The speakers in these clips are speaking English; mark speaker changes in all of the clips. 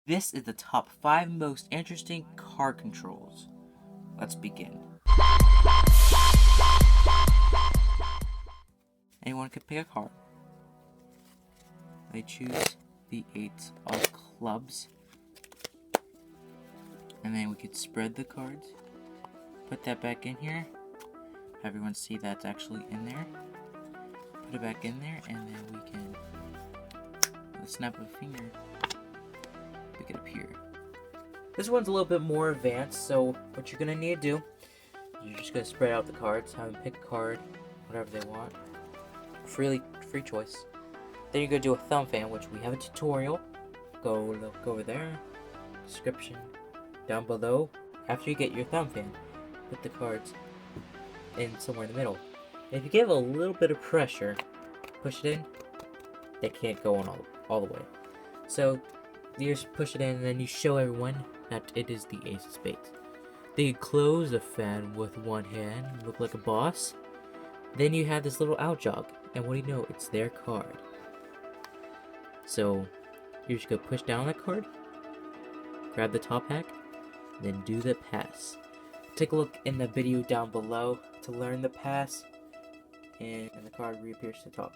Speaker 1: This is the top 5 most interesting card controls. Let's begin. Anyone could pick a card. They choose the 8 of clubs. And then we could spread the cards. Put that back in here. Have everyone see that's actually in there. Put it back in there, and then we can, with a snap of a finger, pick it up here. This one's a little bit more advanced, so what you're gonna need to do, you're just gonna spread out the cards, have them pick a card, whatever they want. Free choice. Then you're gonna do a thumb fan, which we have a tutorial. Go look over there. Description down below. After you get your thumb fan, put the cards in somewhere in the middle. And if you give a little bit of pressure, push it in, they can't go on all the way. So you just push it in, and then you show everyone that it is the ace of spades. Then you close the fan with one hand, look like a boss. Then you have this little out jog, and what do you know? It's their card. So you're just gonna push down that card, grab the top hack, then do the pass. Take a look in the video down below to learn the pass, and the card reappears to the top.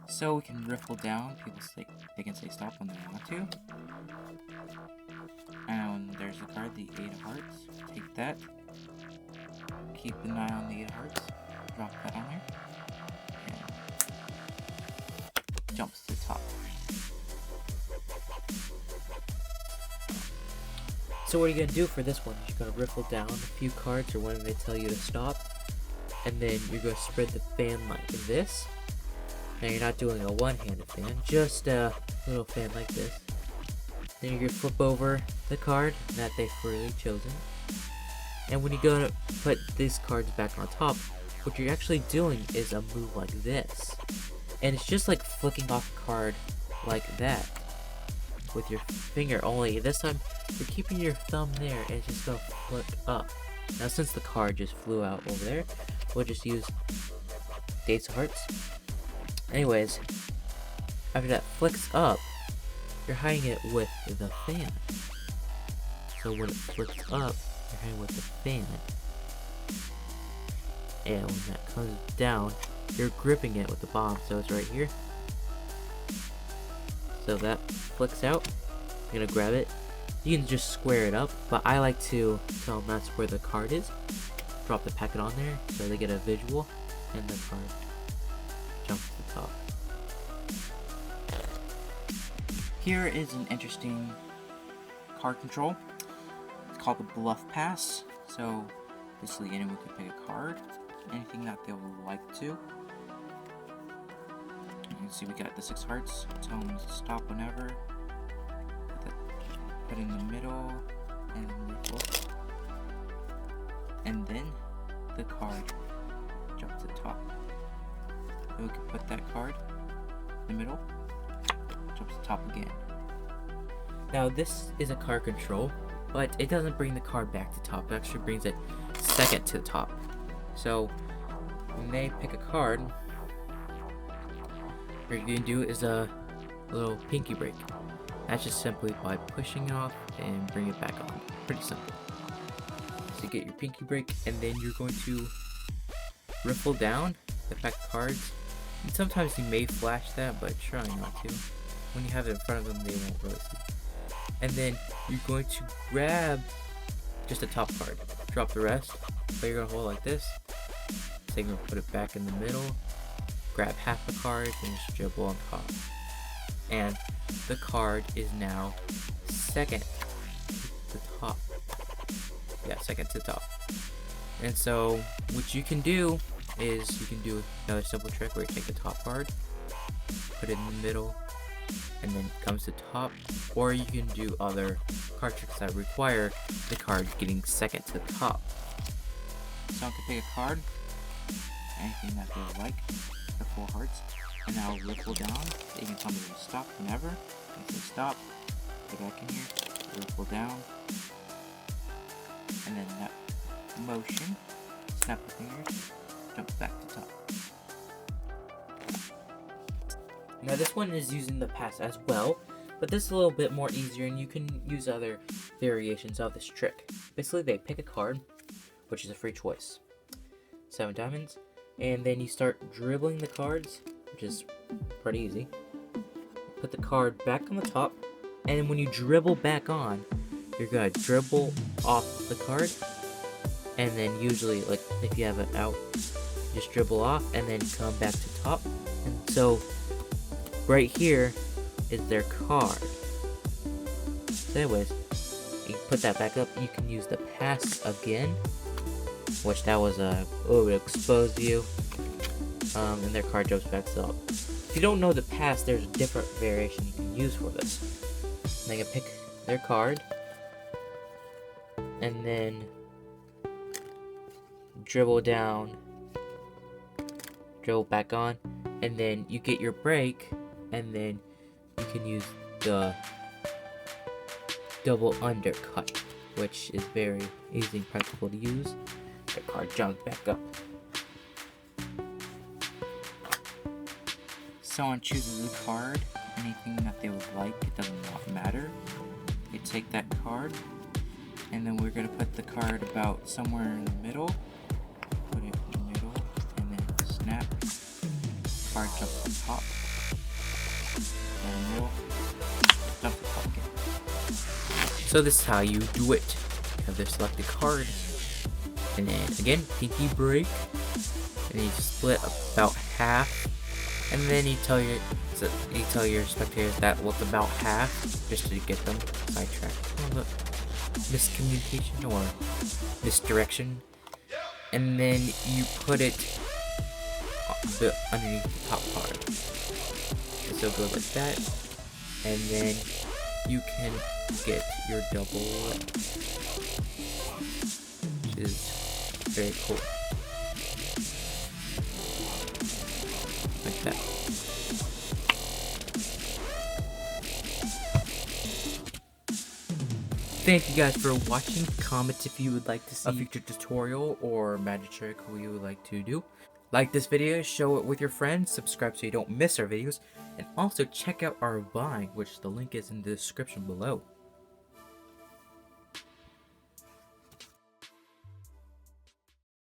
Speaker 1: So we can riffle down. People say they can say stop when they want to. And there's the card, the 8 of hearts. Take that. Keep an eye on the 8 of hearts. Drop that on there. And jumps to the top. So what are you going to do for this one? You're going to riffle down a few cards or when they tell you to stop. And then you're going to spread the fan like this. Now you're not doing a one-handed fan, just a little fan like this. Then you're going to flip over the card that they've freely chosen. And when you go to put these cards back on top, what you're actually doing is a move like this. And it's just like flicking off a card like that with your finger, only this time you're keeping your thumb there and it's just going to flick up. Now since the card just flew out over there, we'll just use the ace of hearts. Anyways, after that flicks up, you're hiding it with the fan. So when it flicks up, you're hiding with the fan. And when that comes down, you're gripping it with the bomb, so it's right here. So that flicks out, you're gonna grab it. You can just square it up, but I like to tell them that's where the card is. Drop the packet on there, so they get a visual, and the card jumps to the top. Here is an interesting card control. It's called the Bluff Pass. So basically anyone can pick a card, anything that they would like to. You can see we got the 6 hearts. Tell them to stop whenever. Put in the middle and riffle. And then the card jumps to the top. Then we can put that card in the middle, jumps to the top again. Now this is a card control, but it doesn't bring the card back to top. It actually brings it second to the top. So when they pick a card, what you're going to do is a little pinky break. That's just simply by pushing it off and bring it back on. Pretty simple. So you get your pinky break, and then you're going to riffle down, get back the cards. And sometimes you may flash that, but try not to. When you have it in front of them, they won't really see. And then you're going to grab just the top card. Drop the rest, but you're going to hold it like this. So you're going to put it back in the middle. Grab half the card and just dribble on top. And the card is now second to the top. Yeah, second to the top. And so what you can do is you can do another simple trick where you take the top card, put it in the middle, and then it comes to top. Or you can do other card tricks that require the card getting second to the top. Someone can pick a card, anything that they like, the 4 hearts, and now riffle down. You can tell me to stop whenever. You can say stop, go back in here, riffle down, and then that motion, snap the fingers, jump back to top. Now this one is using the pass as well, But this is a little bit more easier, and you can use other variations of this trick. Basically, they pick a card, which is a free choice. 7 diamonds. And then you start dribbling the cards, which is pretty easy. Put the card back on the top, and when you dribble back on, you're gonna dribble off the card, and then usually, like if you have it out, just dribble off and then come back to top. And so right here is their card. So anyways, you put that back up. You can use the pass again, which that was a exposed view, and their card jumps back up. If you don't know the pass, there's a different variation you can use for this. And they can pick their card, and then dribble down, dribble back on, and then you get your break, and then you can use the double undercut, which is very easy and practical to use. The card jumps back up. Someone chooses a card, anything that they would like, it does not matter. You take that card, and then we're going to put the card about somewhere in the middle. Put it in the middle, and then snap. Card jumps on top. In the middle, jump the top again. So this is how you do it. You have the selected card, and then again, pinky break, and then you split about half. And then you tell your spectators that what's about half, just to get them sidetracked. Miscommunication or misdirection. And then you put it underneath the top part. So go like that. And then you can get your double, which is very cool. Like that. Thank you guys for watching. Comment if you would like to see a future tutorial or magic trick we would like to do. Like this video, show it with your friends, subscribe so you don't miss our videos, and also check out our Vine, which the link is in the description below.